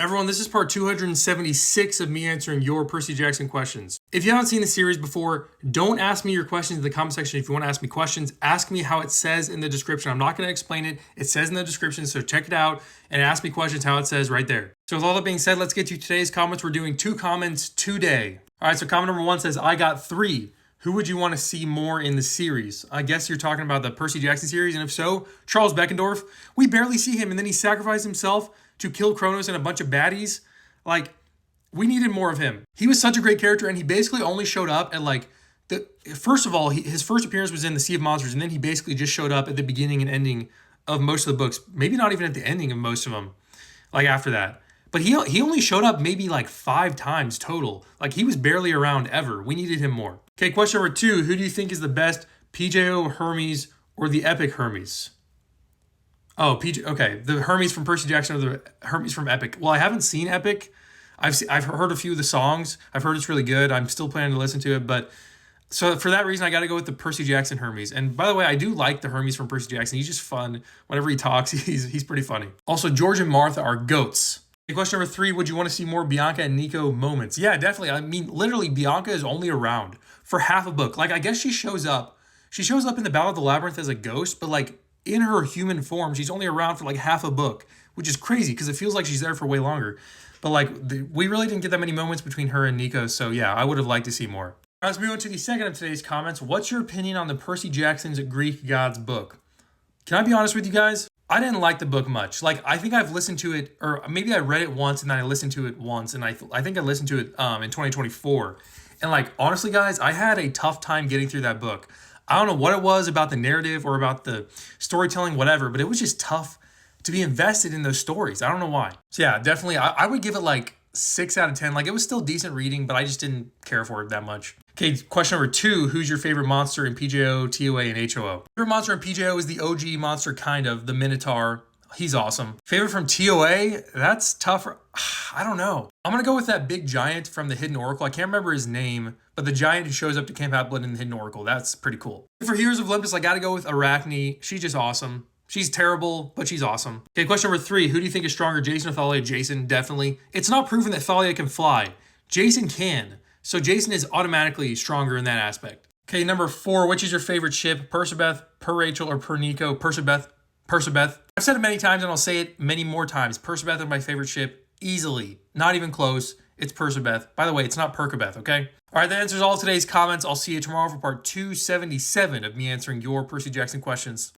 Everyone, this is part 276 of me answering your Percy Jackson questions. If you haven't seen the series before, don't ask me your questions in the comment section. If you want to ask me questions, ask me how it says in the description. I'm not going to explain it. It says in the description, so check it out and ask me questions how it says right there. So with all that being said, let's get to today's comments. We're doing 2 comments today. All right, so comment number 1 says, I got 3. Who would you want to see more in the series? I guess you're talking about the Percy Jackson series, and if so, Charles Beckendorf. We barely see him, and then he sacrificed himself to kill Kronos and a bunch of baddies. Like, we needed more of him. He was such a great character, and he basically only showed up at first of all, his first appearance was in the Sea of Monsters, and then he basically just showed up at the beginning and ending of most of the books. Maybe not even at the ending of most of them, like after that. But he only showed up maybe like 5 times total. Like, he was barely around ever. We needed him more. Okay, question number 2. Who do you think is the best, PJO Hermes or the Epic Hermes? Oh, okay, the Hermes from Percy Jackson or the Hermes from Epic. Well, I haven't seen Epic. I've heard a few of the songs. I've heard it's really good. I'm still planning to listen to it, but so for that reason, I got to go with the Percy Jackson Hermes. And by the way, I do like the Hermes from Percy Jackson. He's just fun. Whenever he talks, he's pretty funny. Also, George and Martha are goats. Okay, question number 3, would you want to see more Bianca and Nico moments? Yeah, definitely. I mean, literally, Bianca is only around for half a book. Like, I guess she shows up. She shows up in the Battle of the Labyrinth as a ghost, but like, in her human form, she's only around for like half a book, which is crazy because it feels like she's there for way longer. But like, we really didn't get that many moments between her and Nico, so yeah, I would have liked to see more. All right, let's move on to the second of today's comments. What's your opinion on the Percy Jackson's Greek Gods book? Can I be honest with you guys? I didn't like the book much. Like, I think I've listened to it, or maybe I read it once and then I listened to it once, and I think I listened to it in 2024. And like, honestly, guys, I had a tough time getting through that book. I don't know what it was about the narrative or about the storytelling, whatever, but it was just tough to be invested in those stories. I don't know why. So yeah, definitely, I would give it like 6 out of 10. Like, it was still decent reading, but I just didn't care for it that much. Okay, question number 2, who's your favorite monster in PJO, TOA, and HOO? Favorite monster in PJO is the OG monster, kind of, the Minotaur. He's awesome. Favorite from TOA? That's tougher. I don't know. I'm going to go with that big giant from the Hidden Oracle. I can't remember his name, but the giant who shows up to Camp Half-Blood in the Hidden Oracle. That's pretty cool. For Heroes of Olympus, I got to go with Arachne. She's just awesome. She's terrible, but she's awesome. Okay, question number 3. Who do you think is stronger, Jason or Thalia? Jason, definitely. It's not proven that Thalia can fly. Jason can. So Jason is automatically stronger in that aspect. Okay, number 4. Which is your favorite ship? Persebeth, Per Rachel, or Per Nico? Persebeth. I've said it many times and I'll say it many more times. Persebeth is my favorite ship, easily. Not even close. It's Persebeth. By the way, it's not Perkabeth, okay? All right, that answers all today's comments. I'll see you tomorrow for part 277 of me answering your Percy Jackson questions.